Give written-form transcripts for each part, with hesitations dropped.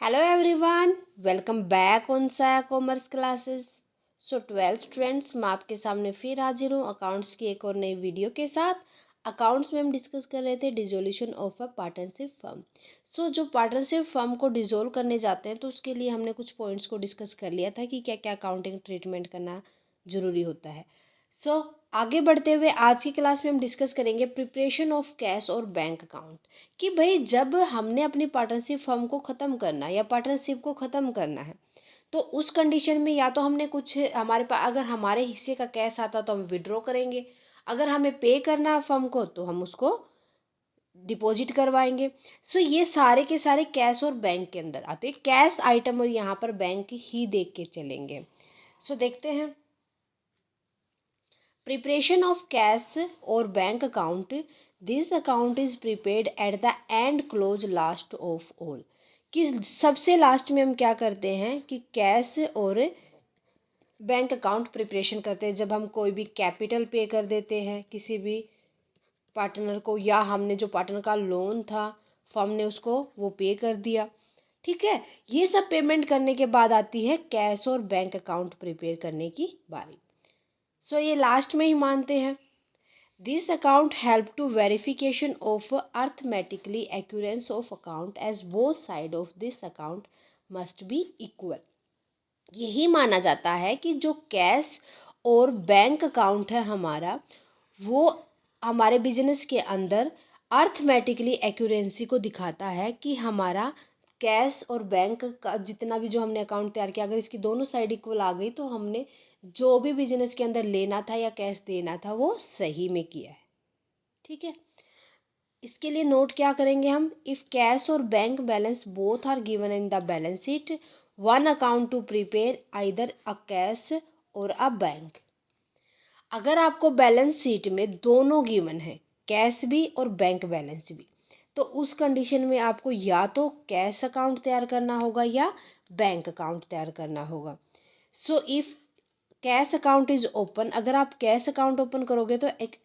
Hello everyone, welcome back on साया commerce classes. सो 12th students, मैं आपके सामने फिर हाजिर हूँ अकाउंट्स की एक और नई वीडियो के साथ। अकाउंट्स में हम डिस्कस कर रहे थे dissolution of a partnership firm. जो पार्टनरशिप फर्म को डिसोल्व करने जाते हैं तो उसके लिए हमने कुछ पॉइंट्स को डिस्कस कर लिया था कि क्या क्या अकाउंटिंग ट्रीटमेंट करना ज़रूरी होता है। आगे बढ़ते हुए आज की क्लास में हम डिस्कस करेंगे प्रिपरेशन ऑफ कैश और बैंक अकाउंट। कि भाई जब हमने अपनी पार्टनरशिप फर्म को ख़त्म करना है या पार्टनरशिप को ख़त्म करना है तो उस कंडीशन में या तो हमने कुछ हमारे पास अगर हमारे हिस्से का कैश आता तो हम विड्रॉ करेंगे, अगर हमें पे करना है फर्म को तो हम उसको डिपॉजिट करवाएंगे। ये सारे के सारे कैश और बैंक के अंदर आते हैं। कैश आइटम और यहाँ पर बैंक ही देख के चलेंगे। देखते हैं प्रिपरेशन ऑफ कैश और bank account. This account is prepared at the end close last of all. कि सबसे लास्ट में हम क्या करते हैं कि कैश और बैंक अकाउंट प्रिपरेशन करते हैं जब हम कोई भी कैपिटल पे कर देते हैं किसी भी पार्टनर को, या हमने जो पार्टनर का लोन था फर्म ने उसको वो पे कर दिया। ठीक है, ये सब पेमेंट करने के बाद आती है कैश और बैंक अकाउंट प्रिपेयर करने की बारी। ये लास्ट में ही मानते हैं। This account help to verification of arithmetically accuracy of account as both side of this account must be equal. यही माना जाता है कि जो कैश और बैंक अकाउंट है हमारा, वो हमारे बिजनेस के अंदर अर्थमेटिकली एक्यूरेंसी को दिखाता है कि हमारा कैश और बैंक का जितना भी जो हमने अकाउंट तैयार किया, अगर इसकी दोनों साइड इक्वल आ गई तो हमने जो भी बिजनेस के अंदर लेना था या कैश देना था वो सही में किया है। ठीक है, इसके लिए नोट क्या करेंगे हम, इफ कैश और bank balance both are given in the balance sheet one account to prepare either a cash or a bank. अगर आपको बैलेंस शीट में दोनों गिवन है, कैश भी और बैंक बैलेंस भी, तो उस कंडीशन में आपको या तो कैश अकाउंट तैयार करना होगा या बैंक अकाउंट तैयार करना होगा। If cash account is open, अगर आप कैश अकाउंट ओपन करोगे तो एक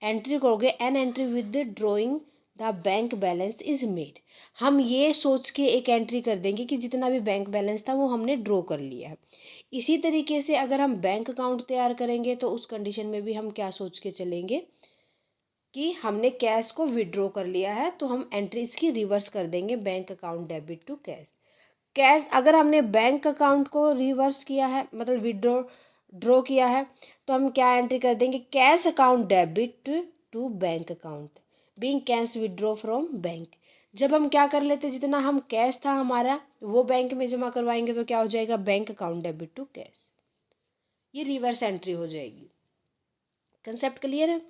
एंट्री करोगे, an entry with drawing the bank balance is made. हम ये सोच के एक एंट्री कर देंगे कि जितना भी बैंक बैलेंस था वो हमने ड्रॉ कर लिया है। इसी तरीके से अगर हम बैंक अकाउंट तैयार करेंगे तो उस कंडीशन में भी हम क्या सोच के चलेंगे कि हमने कैश को विड्रॉ कर लिया है, तो हम एंट्री इसकी रिवर्स कर देंगे, bank account debit to cash. Cash अगर हमने बैंक अकाउंट को रिवर्स किया है, मतलब ड्रॉ किया है, तो हम क्या एंट्री कर देंगे, cash account debit to bank account being cash withdraw from bank. जब हम क्या कर लेते, जितना हम कैश था हमारा वो बैंक में जमा करवाएंगे तो क्या हो जाएगा, bank account debit to cash. ये रिवर्स एंट्री हो जाएगी। कंसेप्ट क्लियर है।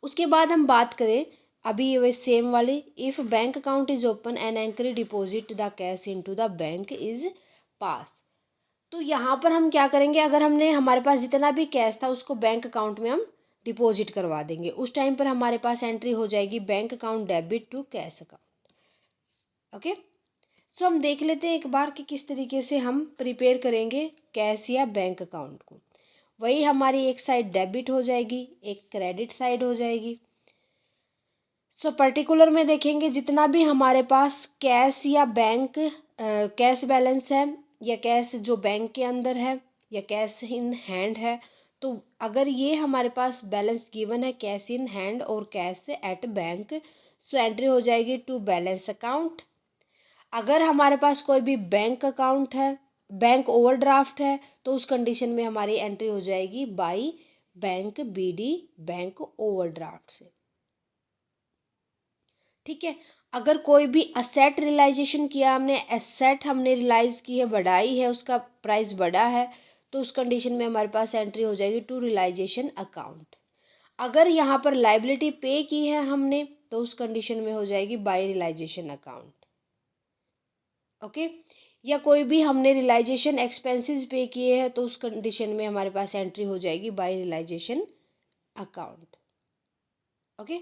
उसके बाद हम बात करें अभी ये सेम वाली, if bank account is open and entry deposit the cash into the bank is pass. तो यहाँ पर हम क्या करेंगे, अगर हमने हमारे पास जितना भी कैश था उसको बैंक अकाउंट में हम डिपॉजिट करवा देंगे, उस टाइम पर हमारे पास एंट्री हो जाएगी bank account debit to cash account. Okay, हम देख लेते हैं एक बार कि किस तरीके से हम प्रिपेयर करेंगे कैश या बैंक अकाउंट को। वही हमारी एक साइड डेबिट हो जाएगी, एक क्रेडिट साइड हो जाएगी। पर्टिकुलर में देखेंगे जितना भी हमारे पास कैश या बैंक कैश बैलेंस है या कैश जो बैंक के अंदर है या कैश इन हैंड है, तो अगर ये हमारे पास बैलेंस गिवन है कैश इन हैंड और कैश एट बैंक, एंट्री हो जाएगी टू बैलेंस अकाउंट। अगर हमारे पास कोई भी बैंक अकाउंट है, बैंक ओवरड्राफ्ट है, तो उस कंडीशन में हमारी एंट्री हो जाएगी by bank BD bank overdraft से। ठीक है, अगर कोई भी असेट रियलाइजेशन किया हमने, एसेट हमने रियलाइज की है, बढ़ाई है, उसका प्राइस बढ़ा है, तो उस कंडीशन में हमारे पास एंट्री हो जाएगी टू रियलाइजेशन अकाउंट। अगर यहाँ पर लाइबिलिटी पे की है हमने तो उस कंडीशन में हो जाएगी बाय रियलाइजेशन अकाउंट। ओके, या कोई भी हमने रियलाइजेशन एक्सपेंसेस पे किए हैं तो उस कंडीशन में हमारे पास एंट्री हो जाएगी by realisation account. Okay,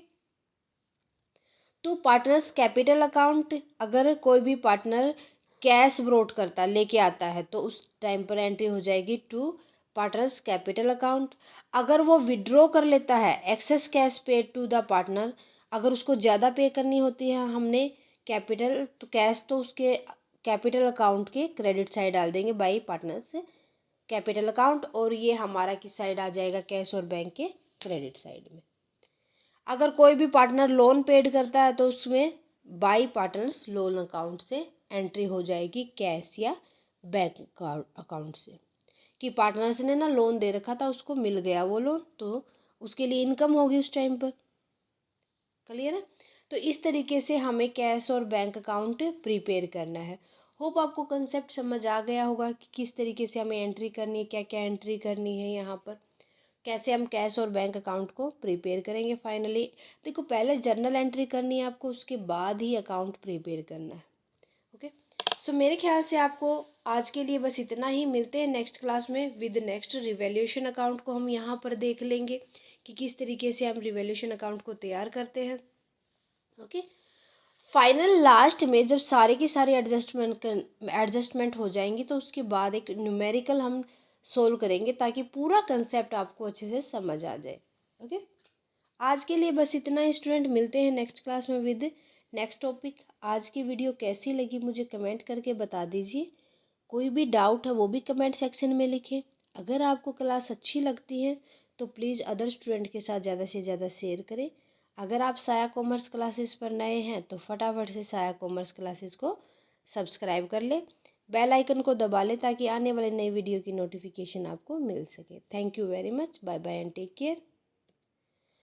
to partners capital account, अगर कोई भी पार्टनर कैश ब्रोट करता लेके आता है तो उस टाइम पर एंट्री हो जाएगी टू पार्टनर्स कैपिटल अकाउंट। अगर वो विड्रॉ कर लेता है excess cash paid to the partner, अगर उसको ज़्यादा पे करनी होती है हमने कैपिटल तो कैश, तो उसके कैपिटल अकाउंट के क्रेडिट साइड डाल देंगे बाई पार्टनर्स कैपिटल अकाउंट, और ये हमारा किस साइड आ जाएगा, कैश और बैंक के क्रेडिट साइड में। अगर कोई भी पार्टनर लोन पेड करता है तो उसमें बाई पार्टनर्स लोन अकाउंट से एंट्री हो जाएगी कैश या बैंक अकाउंट से, कि पार्टनर्स ने ना लोन दे रखा था, उसको मिल गया वो लोन, तो उसके लिए इनकम होगी उस टाइम पर। क्लियर है? तो इस तरीके से हमें कैश और बैंक अकाउंट प्रिपेयर करना है। होप आपको कंसेप्ट समझ आ गया होगा कि किस तरीके से हमें एंट्री करनी है, क्या क्या एंट्री करनी है यहाँ पर, कैसे हम कैश और बैंक अकाउंट को प्रिपेयर करेंगे। फाइनली देखो, पहले जर्नल एंट्री करनी है आपको, उसके बाद ही अकाउंट प्रिपेयर करना है। ओके, सो मेरे ख्याल से आपको आज के लिए बस इतना ही। मिलते हैं नेक्स्ट क्लास में विद नेक्स्ट रिवैल्यूएशन अकाउंट को हम यहाँ पर देख लेंगे कि किस तरीके से हम रिवैल्यूएशन अकाउंट को तैयार करते हैं। ओके, फाइनल लास्ट में जब सारे की सारी एडजस्टमेंट हो जाएंगी तो उसके बाद एक न्यूमेरिकल हम सोल्व करेंगे ताकि पूरा कंसेप्ट आपको अच्छे से समझ आ जाए। ओके, आज के लिए बस इतना ही स्टूडेंट। मिलते हैं नेक्स्ट क्लास में विद नेक्स्ट टॉपिक। आज की वीडियो कैसी लगी मुझे कमेंट करके बता दीजिए। कोई भी डाउट है वो भी कमेंट सेक्शन में लिखें। अगर आपको क्लास अच्छी लगती है तो प्लीज़ अदर स्टूडेंट के साथ ज़्यादा से ज़्यादा शेयर करें। अगर आप साया कॉमर्स क्लासेस पर नए हैं तो फटाफट से साया कॉमर्स क्लासेस को सब्सक्राइब कर लें, बेल आइकन को दबा लें ताकि आने वाली नई वीडियो की नोटिफिकेशन आपको मिल सके। Thank you very much, bye bye and take care.